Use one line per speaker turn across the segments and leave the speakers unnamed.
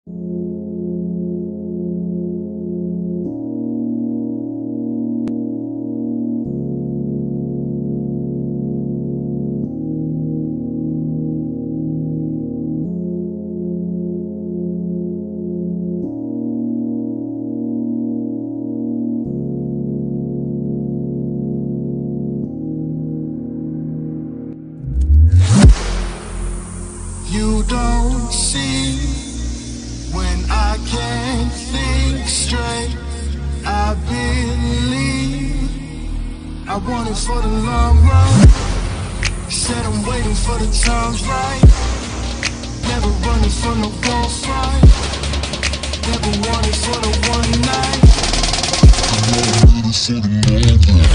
You don't see when I can't think straight. I believe I want it for the long run. Said I'm waiting for the times right. Never running from no gunfight. Never wanted for the one night. I'm waiting for the long run.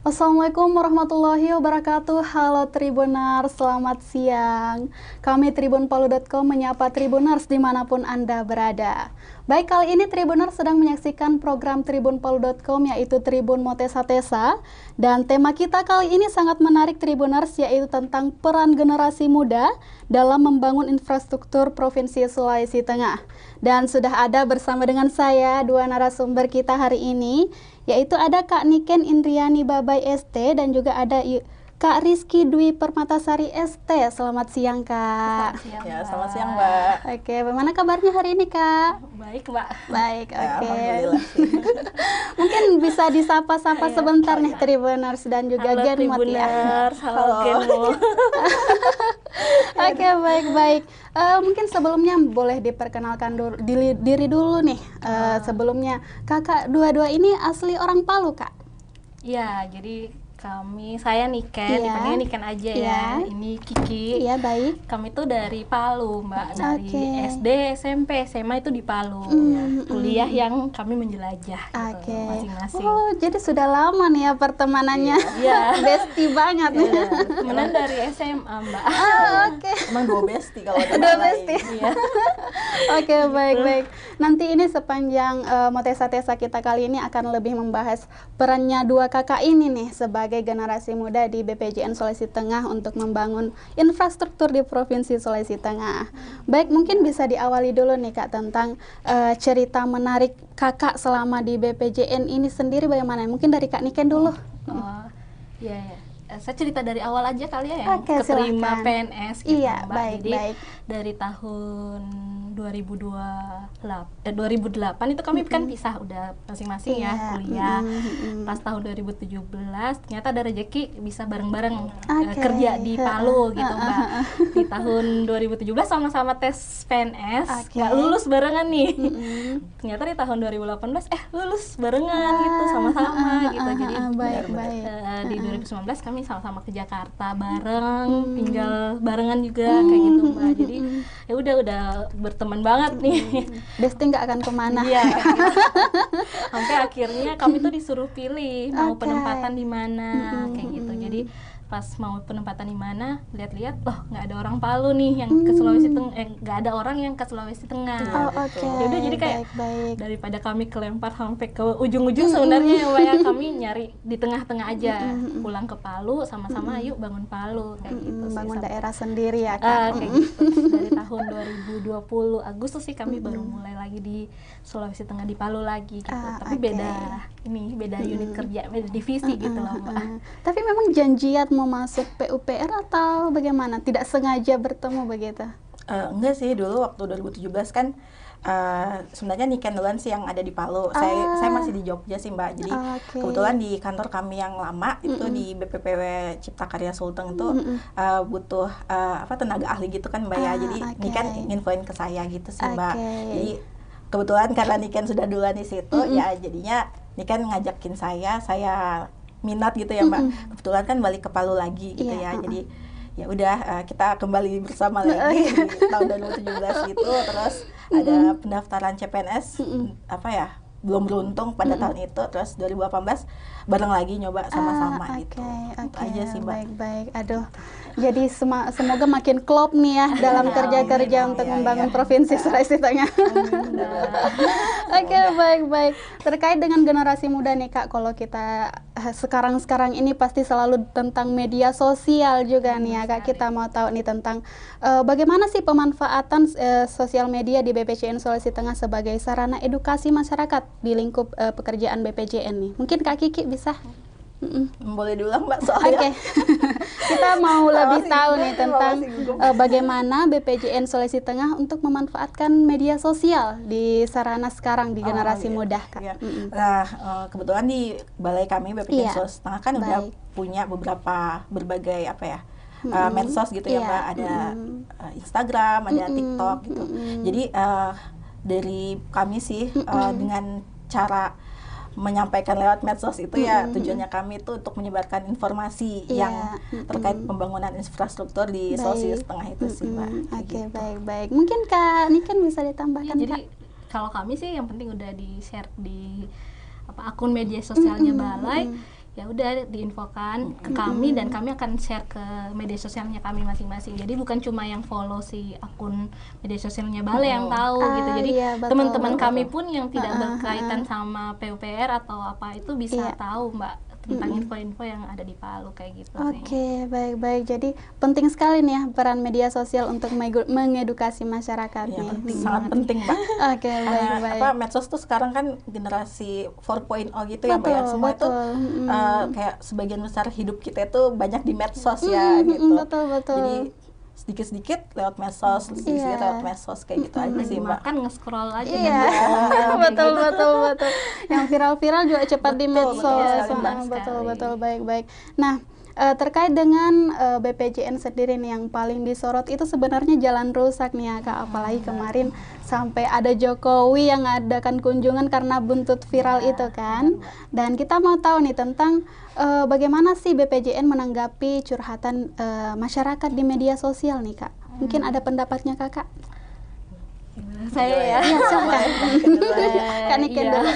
Assalamualaikum warahmatullahi wabarakatuh. Halo Tribuners, selamat siang. Kami tribunpalu.com menyapa Tribuners dimanapun Anda berada. Baik, kali ini Tribuners sedang menyaksikan program tribunpalu.com yaitu Tribun Motesa-Tesa. Dan tema kita kali ini sangat menarik Tribuners, yaitu tentang peran generasi muda dalam membangun infrastruktur Provinsi Sulawesi Tengah. Dan sudah ada bersama dengan saya dua narasumber kita hari ini, yaitu ada Kak Niken Indriani Babai ST dan juga ada Kak Rizky Dwi Permatasari ST. Selamat siang, Kak.
Selamat siang, ya, selamat siang, Mbak.
Oke, bagaimana kabarnya hari ini, Kak?
Baik, Mbak.
Baik,
ya,
oke.
Alhamdulillah.
Mungkin bisa disapa-sapa sebentar nih Tribuners dan juga Gen Mot ya.
Halo Genmo.
Oke, baik-baik. Mungkin sebelumnya boleh diperkenalkan diri dulu nih. Sebelumnya, kakak dua-dua ini asli orang Palu, Kak?
Iya, jadi saya Niken, dipanggilnya Niken aja ya. Ini Kiki.
Iya, baik.
Kami tuh dari Palu, Mbak. Dari SD, SMP, SMA itu di Palu. Kuliah yang kami menjelajah gitu, masing-masing.
Oh, jadi sudah lama nih ya pertemanannya.
Iya.
Bestie banget nih.
Temenan dari SMA, Mbak.
Oke.
Emang dua bestie kalau ada
Dua bestie.
Iya.
Oke, baik-baik. Nanti ini sepanjang Motesa-Tesa kita kali ini akan lebih membahas perannya dua kakak ini nih sebagai generasi muda di BPJN Sulawesi Tengah untuk membangun infrastruktur di Provinsi Sulawesi Tengah. Baik, mungkin bisa diawali dulu nih Kak tentang cerita menarik kakak selama di BPJN ini sendiri bagaimana? Mungkin dari Kak Niken dulu.
Oh, iya ya. Saya cerita dari awal aja kali ya, yang
Oke,
keterima
silakan.
PNS gitu,
Iya,
Mbak.
baik,
Jadi
baik.
dari tahun 2008 itu kami kan pisah udah masing-masing ya kuliah. Pas tahun 2017 ternyata ada rezeki bisa bareng-bareng kerja di Palu gitu, Mbak. Di tahun 2017 sama-sama tes PNS, nggak lulus barengan nih. Ternyata di tahun 2018 lulus barengan gitu, sama-sama gitu. Jadi di 2019 kami sama-sama ke Jakarta bareng, tinggal barengan juga kayak gitu, Mbak. Jadi ya udah berteman banget nih.
Bestie nggak akan kemana.
Iya. Sampai akhirnya kami tuh disuruh pilih mau penempatan di mana kayak gitu. Jadi pas mau penempatan di mana, lihat-lihat loh nggak ada orang Palu nih yang ke Sulawesi Tengah, nggak ada orang yang ke Sulawesi Tengah. Yaudah, jadi kayak daripada kami kelempar sampai ke ujung-ujung sebenarnya ya, Mbak, ya, kami nyari di tengah-tengah aja, pulang ke Palu sama-sama yuk bangun Palu kayak gitu.
Bangun daerah sendiri ya, Kak.
Kayak gitu. Dari tahun 2020 Agustus sih kami baru mulai lagi di Sulawesi Tengah, di Palu lagi gitu. Tapi beda unit kerja, beda divisi gitu loh, Mbak.
Tapi memang janjian mau masuk PUPR atau bagaimana? Tidak sengaja bertemu begitu?
Enggak sih, dulu waktu 2017 kan sebenarnya Niken duluan sih yang ada di Palu. Saya masih di Jogja sih Mbak. Jadi kebetulan di kantor kami yang lama itu di BPPW Cipta Karya Sulteng itu butuh tenaga ahli gitu kan Mbak ya. Jadi Niken nginfoin ke saya gitu sih Mbak. Jadi kebetulan karena Niken sudah duluan di situ ya jadinya Niken ngajakin saya minat gitu ya Mbak. Kebetulan kan balik ke Palu lagi gitu ya. Jadi ya udah kita kembali bersama lagi di tahun 2017 gitu. Terus ada pendaftaran CPNS belum beruntung pada tahun itu. Terus 2018 bareng lagi nyoba sama-sama gitu. Itu aja sih Mbak.
Baik. Aduh, jadi semoga makin klop nih ya dalam kerja-kerja untuk membangun Provinsi Sulawesi Tengah. Oke, baik. Terkait dengan generasi muda nih Kak, kalau kita sekarang ini pasti selalu tentang media sosial juga nih ya Kak. Kita mau tahu nih tentang bagaimana sih pemanfaatan sosial media di BPJN Sulawesi Tengah sebagai sarana edukasi masyarakat di lingkup pekerjaan BPJN nih. Mungkin Kak Kiki bisa?
Boleh diulang Mbak soalnya.
Oke. Kita mau lebih tahu nih tentang bagaimana BPJN Sulawesi Tengah untuk memanfaatkan media sosial di sarana sekarang di generasi muda Kak.
Iya. Nah, kebetulan di balai kami BPJN Sulawesi Tengah kan udah punya berbagai medsos gitu ya Mbak. Ada Instagram, ada TikTok gitu. Jadi dari kami sih dengan cara menyampaikan lewat medsos itu ya tujuannya kami itu untuk menyebarkan informasi yang terkait pembangunan infrastruktur di Sulawesi Tengah itu sih Mbak.
Oke, baik. Mungkin Kak Niken bisa ditambahkan
jadi kalau kami sih yang penting udah di share di akun media sosialnya balai, ya udah diinfokan ke kami dan kami akan share ke media sosialnya kami masing-masing. Jadi bukan cuma yang follow si akun media sosialnya balai yang tahu gitu. Jadi teman-teman kami pun yang tidak berkaitan sama PUPR atau apa itu bisa tahu Mbak tentang info-info yang ada di Palu kayak gitu sih.
Oke, baik. Jadi penting sekali nih ya peran media sosial untuk mengedukasi masyarakat nih.
Sangat penting Mbak.
Oke, baik.
Medsos tuh sekarang kan generasi 4.0 gitu ya Mbak ya. Semua itu kayak sebagian besar hidup kita itu banyak di medsos ya gitu.
Betul.
Jadi sedikit-sedikit lewat medsos, sedikit lewat medsos kayak gitu aja sih Mbak.
Makan nge-scroll aja.
Betul. Yang viral juga cepat di medsos. Betul. Baik. Nah, terkait dengan BPJN sendiri nih yang paling disorot itu sebenarnya jalan rusak nih ya Kak. Apalagi kemarin sampai ada Jokowi yang ngadakan kunjungan karena buntut viral itu kan. Dan kita mau tahu nih tentang bagaimana sih BPJN menanggapi curhatan masyarakat di media sosial nih Kak. Mungkin ada pendapatnya Kakak?
Saya ya.
Kak Niken dulu.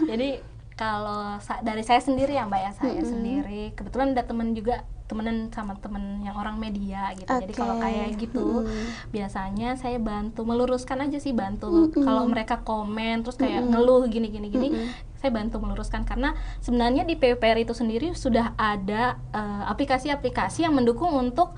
Jadi kalau dari saya sendiri ya Mbak ya, saya sendiri kebetulan ada temenan sama temen yang orang media gitu. Jadi kalau kayak gitu biasanya saya bantu meluruskan aja sih, kalau mereka komen terus kayak ngeluh gini saya bantu meluruskan, karena sebenarnya di PUPR itu sendiri sudah ada aplikasi-aplikasi yang mendukung untuk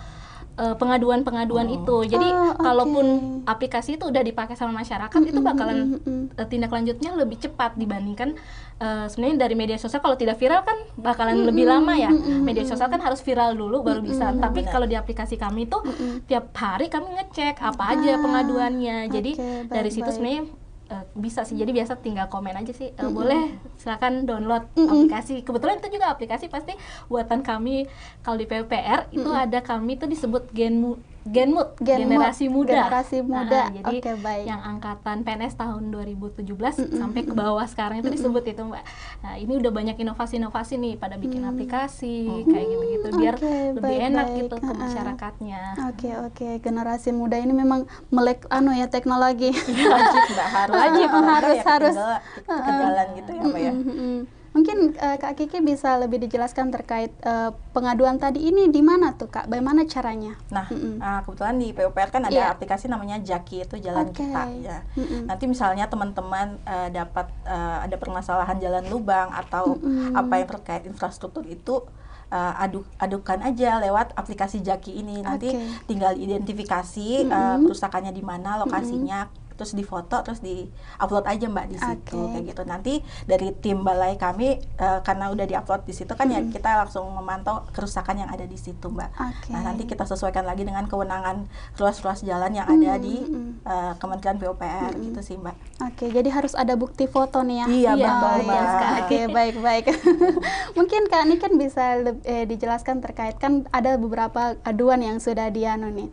pengaduan itu. Jadi kalaupun aplikasi itu udah dipakai sama masyarakat itu bakalan tindak lanjutnya lebih cepat dibandingkan sebenarnya dari media sosial. Kalau tidak viral kan bakalan lebih lama ya. Media sosial kan harus viral dulu baru bisa. Tapi kalau di aplikasi kami tuh tiap hari kami ngecek apa aja pengaduannya. Jadi dari situ sebenarnya bisa sih, jadi biasa tinggal komen aja sih, boleh silakan download aplikasi. Kebetulan itu juga aplikasi pasti buatan kami. Kalau di PUPR itu ada, kami itu disebut Genmood, generasi muda. Jadi yang angkatan PNS tahun 2017 sampai ke bawah sekarang itu disebut itu Mbak. Nah ini udah banyak inovasi-inovasi nih pada bikin aplikasi kayak gitu-gitu biar lebih enak gitu ke masyarakatnya.
Oke. Generasi muda ini memang melek teknologi.
Wajib Mbak, harus ketinggalan gitu ya Mbak ya.
Mungkin Kak Kiki bisa lebih dijelaskan terkait pengaduan tadi ini di mana tuh Kak? Bagaimana caranya?
Nah, kebetulan di PUPR kan ada aplikasi namanya Jaki, itu Jalan Kita ya. Nanti misalnya teman-teman dapat ada permasalahan jalan lubang atau apa yang terkait infrastruktur itu adukan aja lewat aplikasi Jaki ini. Nanti tinggal identifikasi kerusakannya di mana, lokasinya, terus difoto, terus di-upload aja Mbak di situ kayak gitu. Nanti dari tim balai kami karena udah di-upload di situ kan ya kita langsung memantau kerusakan yang ada di situ Mbak. Nah nanti kita sesuaikan lagi dengan kewenangan ruas-ruas jalan yang ada di Kementerian PUPR gitu sih Mbak.
Jadi harus ada bukti foto nih ya.
Iya betul Mbak.
Baik. Mungkin Kak ini kan bisa dijelaskan terkait kan ada beberapa aduan yang sudah dianu nih.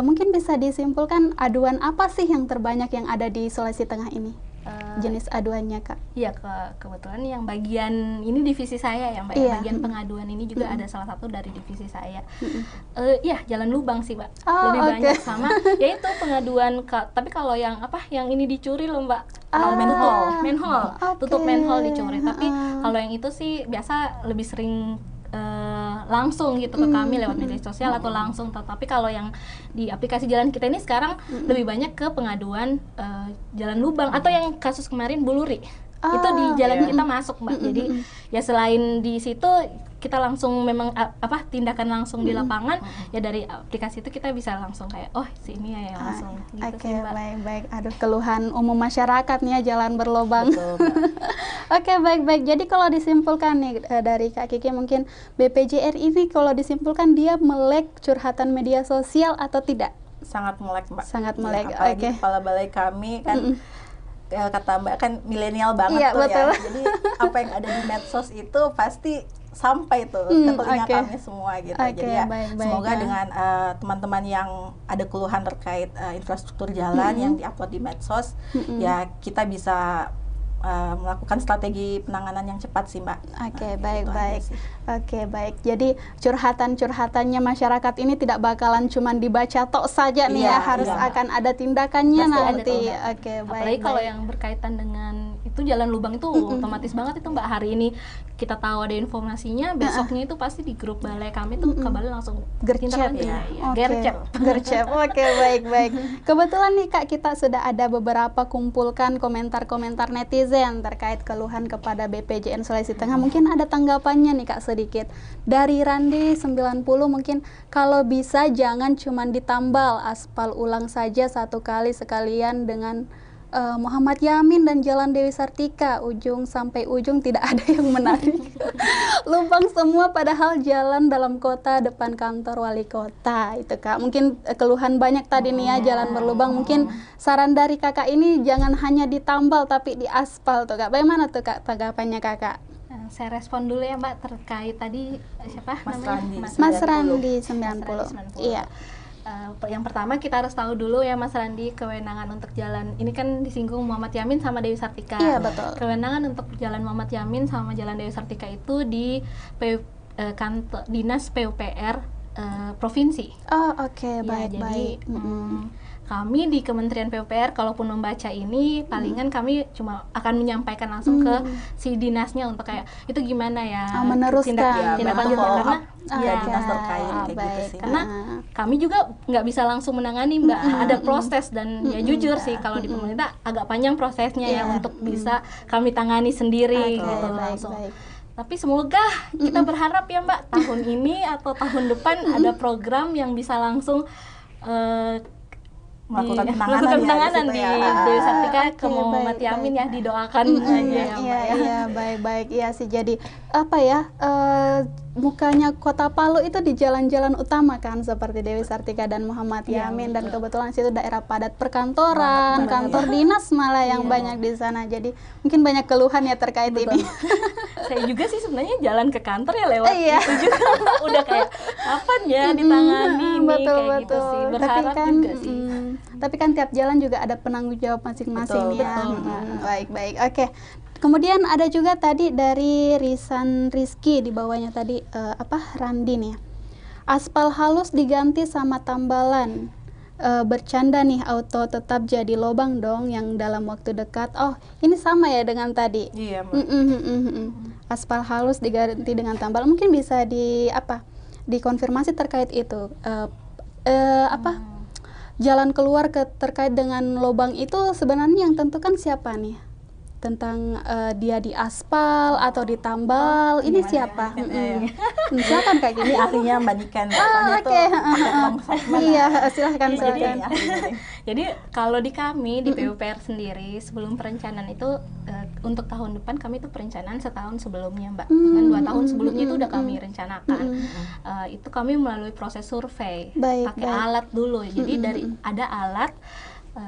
Mungkin bisa disimpulkan aduan apa sih yang terbanyak yang ada di Sulawesi Tengah ini? Jenis aduannya Kak?
Iya, kebetulan yang bagian ini divisi saya ya Mbak. Bagian pengaduan ini juga ada salah satu dari divisi saya. Iya, jalan lubang sih Mbak. Lebih banyak sama yaitu pengaduan tapi kalau yang yang ini dicuri loh Mbak. Manhole. Tutup manhole dicuri. Tapi kalau yang itu sih biasa lebih sering langsung gitu ke kami lewat media sosial atau langsung. Tapi kalau yang di aplikasi jalan kita ini sekarang lebih banyak ke pengaduan jalan lubang atau yang kasus kemarin Buluri. Itu di jalan kita masuk Mbak. Jadi ya selain di situ kita langsung memang tindakan langsung di lapangan ya dari aplikasi itu kita bisa langsung kayak si ini ya langsung gitu sih Mbak.
Baik. Aduh keluhan umum masyarakat nih ya jalan berlobang.
Betul, Mbak.
Baik. Jadi kalau disimpulkan nih dari Kak Kiki mungkin BPJR ini kalau disimpulkan dia melek curhatan media sosial atau tidak?
Sangat melek Mbak.
Sangat melek.
Apalagi kepala balai kami kan kata Mbak kan milenial banget tuh
betul.
ya. Jadi apa yang ada di medsos itu pasti sampai tuh ke telinga kami semua gitu. Jadi ya semoga dengan teman-teman yang ada keluhan terkait infrastruktur jalan yang diupload di medsos ya kita bisa melakukan strategi penanganan yang cepat sih Mbak. Baik.
Jadi curhatannya masyarakat ini tidak bakalan cuman dibaca tok saja nih ya, harus akan ada tindakannya nanti.
Apalagi kalau yang berkaitan dengan itu jalan lubang itu otomatis banget itu Mbak. Hari ini kita tahu ada informasinya, besoknya itu pasti di grup balai kami tuh kabarnya langsung
gercep
ya.
Gercep. Baik. Kebetulan nih Kak kita sudah ada beberapa kumpulkan komentar-komentar netizen terkait keluhan kepada BPJN Sulawesi Tengah. Mungkin ada tanggapannya nih Kak sedikit. Dari Randi 90 mungkin kalau bisa jangan cuman ditambal, aspal ulang saja satu kali sekalian dengan Muhammad Yamin dan Jalan Dewi Sartika, ujung sampai ujung tidak ada yang menarik. Lubang semua padahal jalan dalam kota depan kantor wali kota itu Kak. Mungkin keluhan banyak tadi nih ya jalan berlubang. Mungkin saran dari Kakak ini jangan hanya ditambal tapi diaspal tuh Kak. Bagaimana tuh Kak tanggapannya Kakak?
Saya respon dulu ya Mbak terkait tadi siapa namanya?
Mas Randi 90. Iya.
Yang pertama kita harus tahu dulu ya Mas Randi, kewenangan untuk jalan ini kan disinggung Muhammad Yamin sama Dewi Sartika.
Iya betul.
Kewenangan untuk jalan Muhammad Yamin sama jalan Dewi Sartika itu di kantor dinas PUPR provinsi.
Baik.
Jadi kami di Kementerian PUPR kalaupun membaca ini palingan kami cuma akan menyampaikan langsung ke si dinasnya untuk kayak itu gimana ya
meneruskan
tindak lanjutnya karena
dinas terkait kayak gitu sih.
Karena kami juga nggak bisa langsung menangani Mbak, ada proses dan ya jujur sih kalau di pemerintah agak panjang prosesnya ya untuk bisa kami tangani sendiri gitu langsung. Tapi semoga kita berharap ya Mbak tahun ini atau tahun depan ada program yang bisa langsung
melakukan
penanganan di Dewi Sartika ke Muhammad Yamin ya, didoakan aja ya Mbak.
Iya, baik. Iya sih jadi apa ya mukanya Kota Palu itu di jalan-jalan utama kan seperti Dewi Sartika dan Muhammad Yamin dan kebetulan situ daerah padat perkantoran, kantor dinas malah yang banyak di sana. Jadi mungkin banyak keluhan ya terkait ini.
Saya juga sih sebenarnya jalan ke kantor ya lewat itu juga udah kayak kapan ya ditangani kayak gitu sih. Berharap
kan,
juga sih.
Tapi kan tiap jalan juga ada penanggung jawab masing-masing ya. Baik. Oke. Kemudian ada juga tadi dari Risan Rizky di bawahnya tadi Randi nih. Aspal halus diganti sama tambalan. Bercanda nih auto tetap jadi lobang dong yang dalam waktu dekat. Oh, ini sama ya dengan tadi.
Iya, Mbak.
Aspal halus diganti dengan tambalan. Mungkin bisa dikonfirmasi terkait itu. Jalan keluar terkait dengan lobang itu sebenarnya yang tentukan siapa nih? tentang dia di aspal atau ditambal. Ini siapa? Silakan Kak Gini.
Ahlinya Mbak Niken.
Oke. Iya, silahkan.
Jadi kalau di kami di PUPR sendiri sebelum perencanaan itu untuk tahun depan kami itu perencanaan setahun sebelumnya Mbak. Kan 2 tahun sebelumnya itu udah kami rencanakan. Itu kami melalui proses survei, pakai alat dulu. Jadi dari ada alat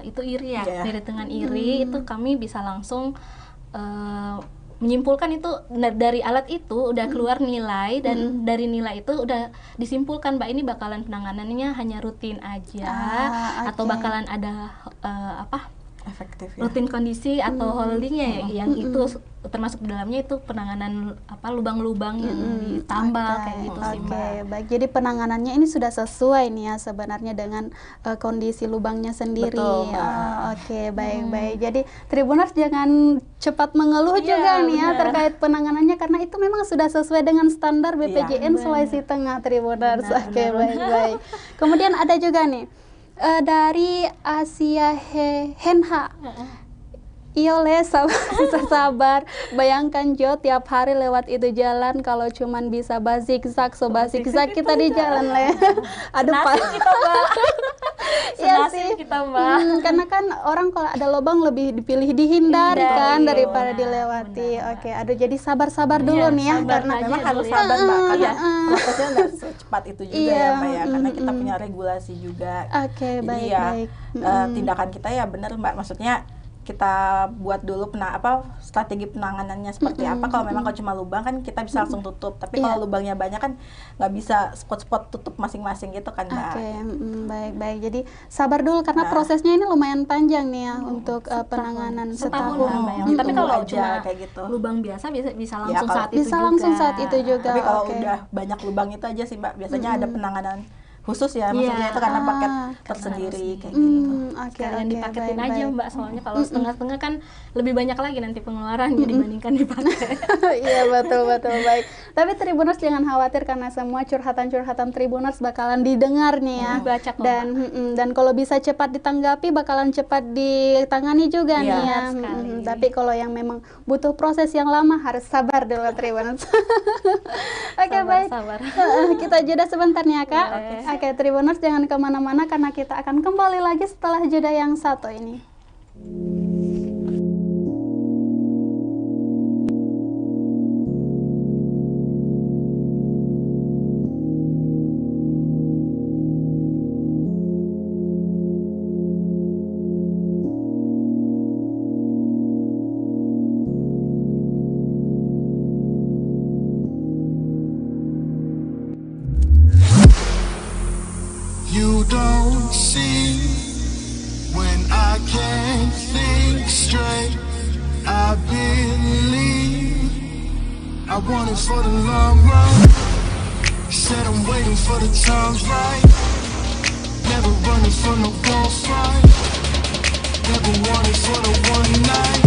itu IRI ya, dari dengan IRI itu kami bisa langsung menyimpulkan itu dari alat itu udah keluar nilai dan dari nilai itu udah disimpulkan Mbak ini bakalan penanganannya hanya rutin aja atau bakalan ada
efektif ya.
Rutin kondisi atau holdingnya yang itu termasuk di dalamnya itu penanganan lubang-lubang yang ditambal kayak gitu sih Mbak.
Baik. Jadi penanganannya ini sudah sesuai nih ya sebenarnya dengan kondisi lubangnya sendiri.
Betul,
baik. Jadi Tribuners jangan cepat mengeluh juga nih ya terkait penanganannya karena itu memang sudah sesuai dengan standar BPJN Sulawesi Tengah Tribuners. Baik. Kemudian ada juga nih dari Asia Henha. Iole sabar, bayangkan Jo tiap hari lewat itu jalan kalau cuman bisa zigzag kita di jalan le. Aduh Pak. Iya sih
kita Mbak.
Karena kan orang kalau ada lubang lebih dipilih dihindari kan daripada dilewati. Oke, aduh jadi sabar dulu nih ya karena
memang harus sabar Mbak karena prosesnya nggak secepat itu juga ya Mbak ya karena kita punya regulasi juga.
Oke, baik.
Tindakan kita ya benar Mbak, maksudnya kita buat dulu strategi penanganannya seperti apa. Kalau memang kalau cuma lubang kan kita bisa langsung tutup, tapi kalau lubangnya banyak kan nggak bisa spot-spot tutup masing-masing gitu kan Mbak.
Baik. Jadi sabar dulu karena prosesnya ini lumayan panjang nih ya untuk penanganan setahun.
Tapi kalau
aja kayak gitu.
Lubang biasa bisa langsung
saat itu juga.
Tapi kalau udah banyak lubang itu aja sih Mbak, biasanya ada penanganan khusus ya, maksudnya itu karena paket tersendiri kayak gitu.
Sekalian dipaketin aja Mbak, soalnya kalau setengah-setengah kan lebih banyak lagi nanti pengeluarannya dibandingkan dipakai.
Iya betul baik. Tapi Tribuners jangan khawatir karena semua curhatan Tribuners bakalan didengar nih ya.
Baca kok,
dan kalau bisa cepat ditanggapi bakalan cepat ditangani juga nih ya. Tapi kalau yang memang butuh proses yang lama harus sabar dulu Tribuners. Oke, baik.
Sabar.
Kita jeda sebentar nih ya Kak. Oke, Tribuners jangan kemana-mana karena kita akan kembali lagi setelah jeda yang satu ini.
You don't see when I can't think straight. I believe I want it for the long run. Said I'm waiting for the times right. Never running from no gunfight. Never wanted for the one night.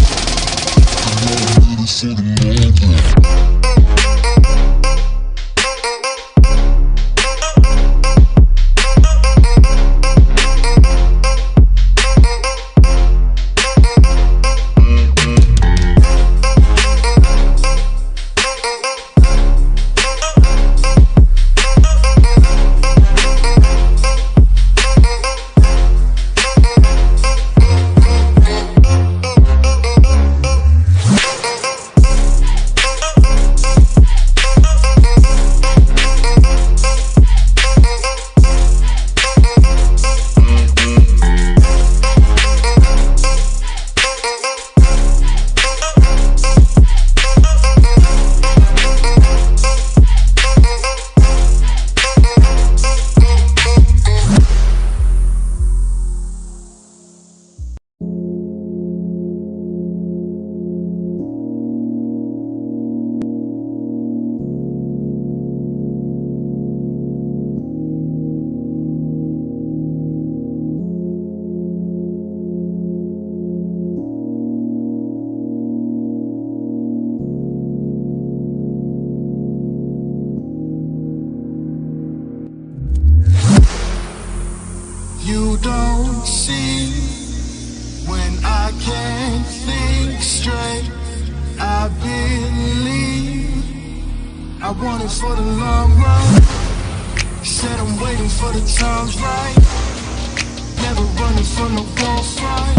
Never for the long run. You don't see when I can't think straight. I believe I want it for the long run. Said I'm waiting for the times right. Never running from no gunfight.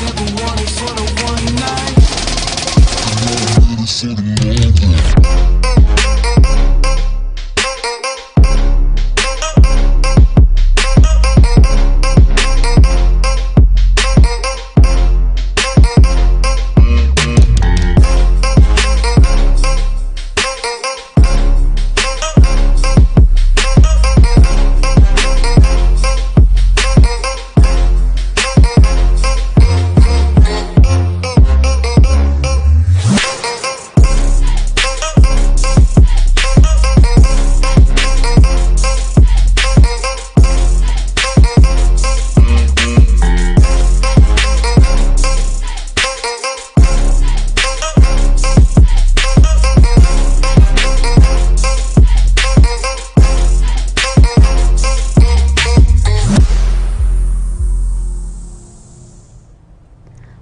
Never wanted for the one night. I'm for the long run.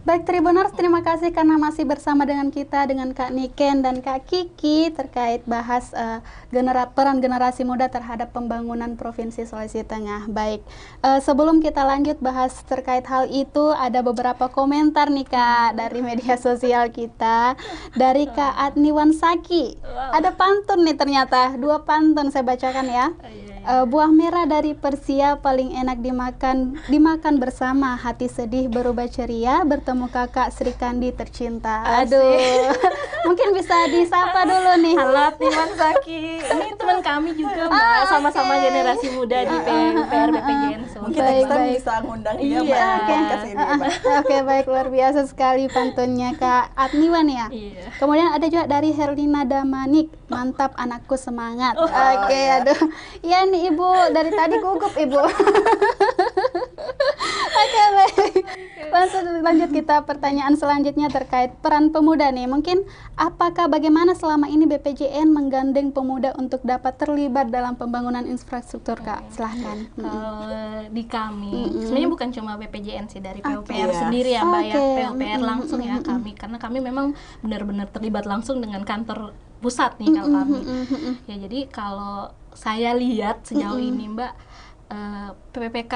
Baik Tribuners, terima kasih karena masih bersama dengan kita, dengan Kak Niken dan Kak Kiki terkait bahas peran generasi muda terhadap pembangunan Provinsi Sulawesi Tengah. Baik, sebelum kita lanjut bahas terkait hal itu, ada beberapa komentar nih Kak dari media sosial kita. Dari Kak Adniwan Saki, ada pantun nih ternyata, 2 pantun saya bacakan ya. Buah merah dari Persia paling enak dimakan bersama, hati sedih berubah ceria, bertemu kakak Sri Kandi tercinta. Aduh, mungkin bisa disapa dulu nih.
Halo Adniwan Saki, ini teman kami juga Mbak, sama-sama generasi muda di PUPR BPJN.
Mungkin kita bisa ngundang dia Mbak.
Oke, baik, luar biasa sekali pantunnya Kak Adniwan ya. Kemudian ada juga dari Herlina Damanik, mantap anakku semangat. Oke, aduh, iya nih Ibu, dari tadi gugup Ibu. Oke, baik. Lanjut kita pertanyaan selanjutnya terkait peran pemuda nih. Mungkin bagaimana selama ini BPJN menggandeng pemuda untuk dapat terlibat dalam pembangunan infrastruktur Kak? Silahkan.
Kalau di kami, sebenarnya bukan cuma BPJN sih, dari PUPR sendiri ya Mbak ya. PUPR langsung ya kami, karena kami memang benar-benar terlibat langsung dengan kantor pusat nih kalau kami. Ya jadi kalau saya lihat sejauh ini Mbak, PPK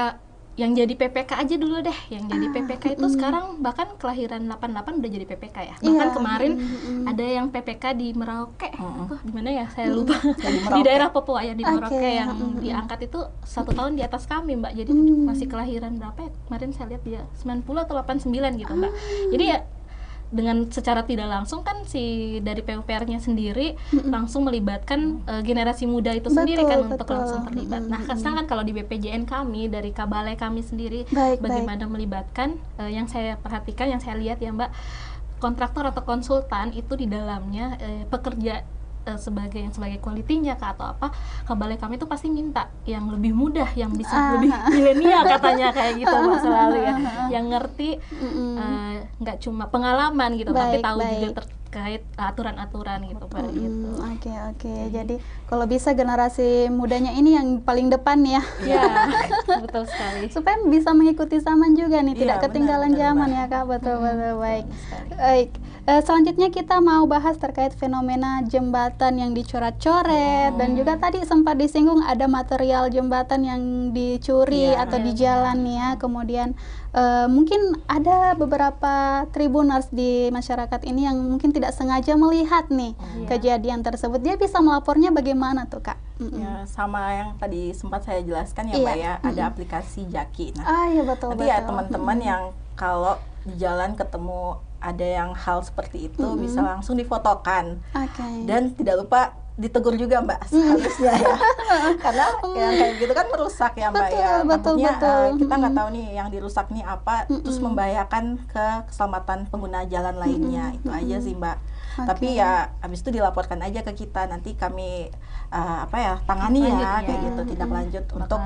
yang jadi PPK aja dulu deh, yang jadi PPK itu sekarang bahkan kelahiran 88 udah jadi PPK ya. Bahkan kemarin ada yang PPK di Merauke, di mana ya saya lupa, di daerah Papua ya, di Merauke yang diangkat itu 1 tahun di atas kami Mbak. Jadi masih kelahiran berapa ya? Kemarin saya lihat dia 90 atau 89 gitu Mbak. Jadi ya dengan secara tidak langsung kan si dari PUPR-nya sendiri langsung melibatkan generasi muda itu sendiri kan untuk langsung terlibat. Nah, sedangkan kalau di BPJN kami, dari Kabalai kami sendiri bagaimana melibatkan, yang saya perhatikan, yang saya lihat ya Mbak, kontraktor atau konsultan itu di dalamnya pekerja sebagai quality-nya Kak, atau apa, Kabalai kami tuh pasti minta yang lebih mudah, yang bisa lebih milenial katanya kayak gitu Mbak selalu ya, yang ngerti nggak cuma pengalaman gitu, tapi tahu juga terkait aturan-aturan gitu Mbak gitu.
Oke. Jadi kalau bisa generasi mudanya ini yang paling depan ya.
Iya, betul sekali.
Supaya bisa mengikuti zaman juga nih, tidak ketinggalan zaman ya Kak. Betul. Baik. Selanjutnya kita mau bahas terkait fenomena jembatan yang dicoret-coret, dan juga tadi sempat disinggung ada material jembatan yang dicuri atau di jalan ya. Kemudian mungkin ada beberapa tribuners di masyarakat ini yang mungkin tidak sengaja melihat nih kejadian tersebut. Dia bisa melapornya bagaimana tuh Kak?
Ya, sama yang tadi sempat saya jelaskan ya Mbak ya, ada aplikasi Jaki. Nah,
betul.
nanti ya teman-teman yang kalau di jalan ketemu ada yang hal seperti itu bisa langsung difotokan. Dan tidak lupa ditegur juga Mbak seharusnya ya. Karena yang kayak gitu kan merusak ya Mbak ya. Takutnya kita nggak tahu nih yang dirusak nih apa, terus membahayakan ke keselamatan pengguna jalan lainnya. Itu aja sih Mbak. Tapi ya habis itu dilaporkan aja ke kita, nanti kami tangani ya kayak gitu, tindak lanjut untuk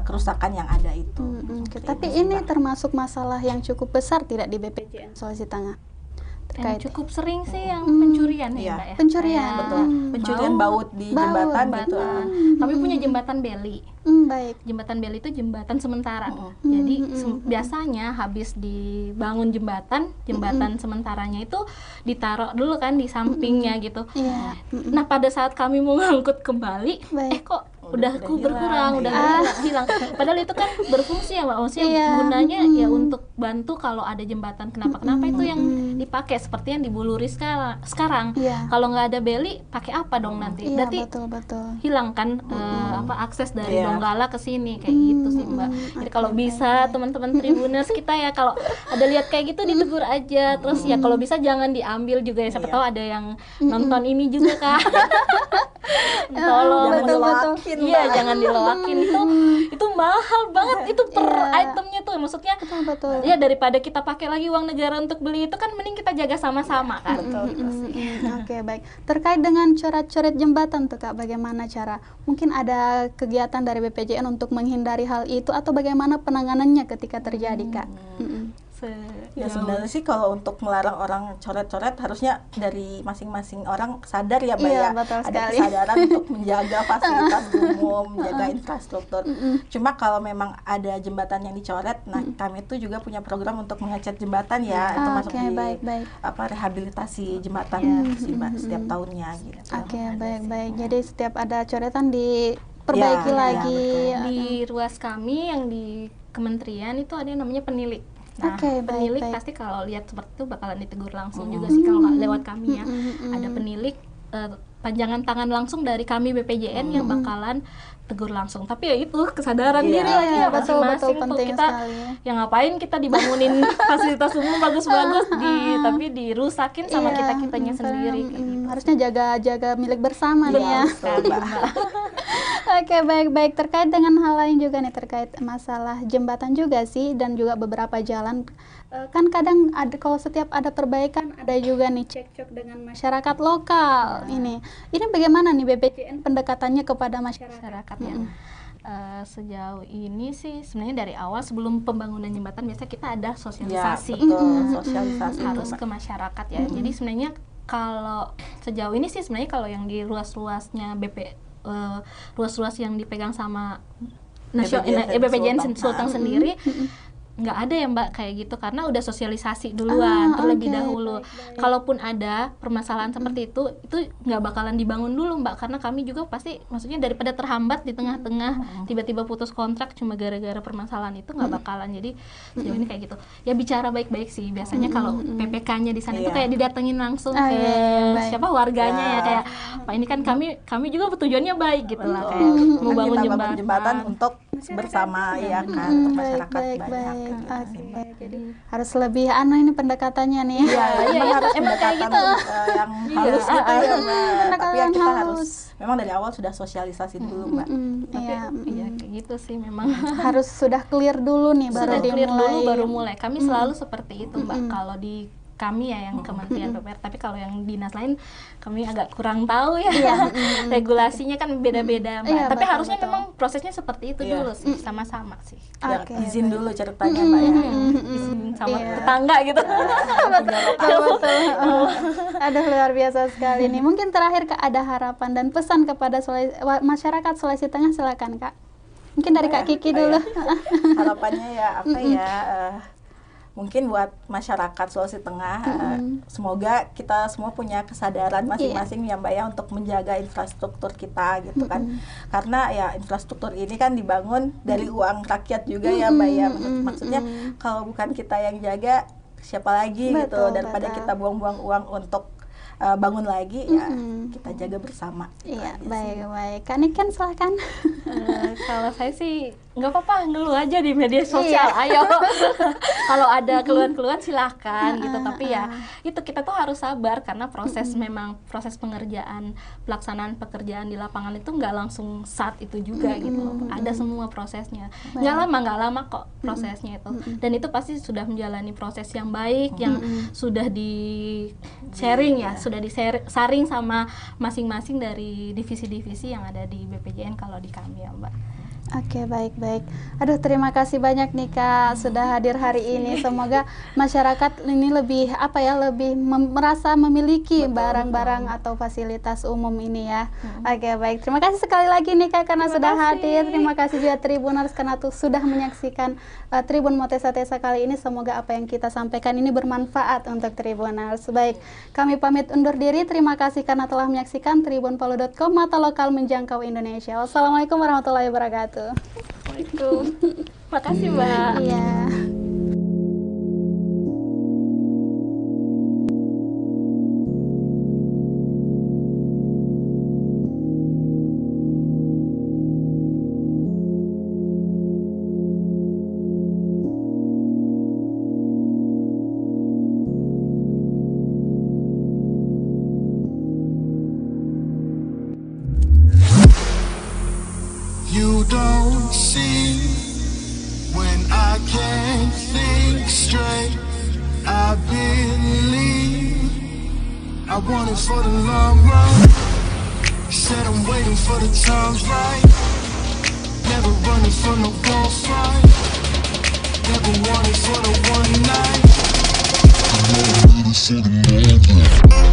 kerusakan yang ada itu.
Tapi ini termasuk masalah yang cukup besar tidak di BPJN Sulawesi Tengah? terkait?
Yang cukup sering sih yang pencurian ya, Mbak ya.
Pencurian.
Betul. Pencurian baut di jembatan gitu.
Kami punya jembatan beli.
Baik.
Jembatan beli itu jembatan sementara. Jadi biasanya habis dibangun jembatan sementaranya itu ditaruh dulu kan di sampingnya gitu. Nah, pada saat kami mau ngangkut kembali, kok udah berkurang, udah hilang. Padahal itu kan berfungsi ya, Mbak. Maksudnya gunanya ya untuk bantu kalau ada jembatan kenapa-kenapa itu yang dipakai seperti yang di Buluri sekarang. Kalau nggak ada beli, pakai apa dong nanti? Berarti
betul.
hilang kan akses dari Donggala ke sini kayak gitu sih, Mbak. Jadi kalau bisa teman-teman Tribuners kita ya kalau ada lihat kayak gitu ditegur aja. Terus ya kalau bisa jangan diambil juga ya, siapa tahu ada yang nonton ini juga kan. Tolong
diloakin.
Iya, jangan diloakin. Itu mahal banget itu per itemnya tuh. Maksudnya
betul.
ya daripada kita pakai lagi uang negara untuk beli itu kan mending kita jaga sama-sama kan.
Oke, baik. Terkait dengan coret-coret jembatan tuh Kak, bagaimana cara? Mungkin ada kegiatan dari BPJN untuk menghindari hal itu atau bagaimana penanganannya ketika terjadi, Kak?
Ya sebenarnya sih kalau untuk melarang orang coret-coret harusnya dari masing-masing orang sadar ya, Mbak ya. Ada kesadaran untuk menjaga fasilitas umum, menjaga infrastruktur. Cuma kalau memang ada jembatan yang dicoret, nah kami itu juga punya program untuk mengecat jembatan ya, itu masuk di rehabilitasi jembatan sih, Mbak, setiap tahunnya gitu.
Baik. Jadi setiap ada coretan diperbaiki lagi.
Di ruas kami yang di kementerian itu ada yang namanya penilik. Nah, penilik pasti kalau lihat seperti itu bakalan ditegur langsung juga sih kalau nggak lewat kami ya. Ada penilik panjangan tangan langsung dari kami BPJN yang bakalan tegur langsung. Tapi ya itu kesadaran diri lagi ya masing-masing tuh kita yang ngapain kita dibangunin fasilitas umum bagus-bagus tapi dirusakin sama kita-kitanya sendiri gitu.
Harusnya jaga milik bersama nih ya. Oke, baik. Terkait dengan hal lain juga nih, terkait masalah jembatan juga sih dan juga beberapa jalan. Kan kadang ada, kalau setiap ada perbaikan ada juga nih cekcok dengan masyarakat lokal. Ini bagaimana nih BPJN pendekatannya kepada masyarakat ya?
Sejauh ini sih sebenarnya dari awal sebelum pembangunan jembatan biasa kita ada sosialisasi.
Sosialisasi
harus ke masyarakat ya. Jadi sebenarnya kalau sejauh ini sih sebenarnya kalau yang di ruas-ruasnya ruas-ruas yang dipegang sama BPJN Sulteng sendiri nggak ada ya Mbak kayak gitu karena udah sosialisasi duluan terlebih dahulu. Kalaupun ada permasalahan seperti itu nggak bakalan dibangun dulu Mbak karena kami juga pasti maksudnya daripada terhambat di tengah-tengah tiba-tiba putus kontrak cuma gara-gara permasalahan itu nggak bakalan. Jadi sejauh ini kayak gitu ya bicara baik-baik sih biasanya kalau PPK-nya di sana itu kayak didatengin langsung ke siapa warganya ya kayak Pak ini kan kami juga tujuannya baik gitu lah kayak mau bangun
jembatan untuk bersama ya kan untuk masyarakat banyak.
Jadi harus lebih ini pendekatannya nih.
Emang kayak gitu yang halus gitu ya Mbak. Tapi ya kita harus memang dari awal sudah sosialisasi dulu Mbak.
Iya kayak gitu sih memang.
Harus sudah clear dulu nih
baru mulai. Kami selalu seperti itu Mbak. Kalau di kami ya yang Kementerian PPR, tapi kalau yang dinas lain kami agak kurang tahu ya. Regulasinya kan beda-beda Mbak. Tapi harusnya memang prosesnya seperti itu dulu sih, sama-sama sih.
Izin dulu ceritanya Mbak ya.
Izin sama tetangga gitu.
Betul. Aduh luar biasa sekali nih. Mungkin terakhir Kak ada harapan dan pesan kepada masyarakat Sulawesi Tengah, silakan Kak. Mungkin dari Kak Kiki dulu.
Harapannya ya mungkin buat masyarakat Sulawesi Tengah, semoga kita semua punya kesadaran masing-masing ya Mbak ya untuk menjaga infrastruktur kita gitu kan, karena ya infrastruktur ini kan dibangun dari uang rakyat juga ya Mbak ya, maksudnya kalau bukan kita yang jaga siapa lagi gitu, daripada kita buang-buang uang untuk bangun lagi ya kita jaga bersama.
Iya baik. Kak Niken silahkan.
Kalau saya sih nggak apa-apa ngeluh aja di media sosial, ayo. Kalau ada keluhan-keluhan silahkan gitu, tapi ya itu kita tuh harus sabar karena memang proses pelaksanaan pekerjaan di lapangan itu nggak langsung saat itu juga gitu. Ada semua prosesnya. Nggak lama kok prosesnya itu. Dan itu pasti sudah menjalani proses yang baik, yang sudah di-sharing ya, sudah disaring sama masing-masing dari divisi-divisi yang ada di BPJN kalau di kami ya Mbak.
Oke, baik-baik. Aduh, terima kasih banyak nih Kak sudah hadir hari ini. Semoga masyarakat ini lebih lebih merasa memiliki barang-barang atau fasilitas umum ini ya. Oke, baik. Terima kasih sekali lagi nih Kak karena sudah hadir. Terima kasih juga Tribuners karena sudah menyaksikan Tribun Motesa Tesa kali ini. Semoga apa yang kita sampaikan ini bermanfaat untuk Tribuners. Baik, kami pamit undur diri. Terima kasih karena telah menyaksikan tribunpalu.com, mata lokal menjangkau Indonesia. Wassalamualaikum warahmatullahi wabarakatuh.
Waalaikumsalam. Makasih Mbak.
Iya.
You don't see when I can't think straight. I believe I want it for the long run. Said I'm waiting for the times right. Never running from no gunfight. Never wanted for the one night. I'm ready for the long run.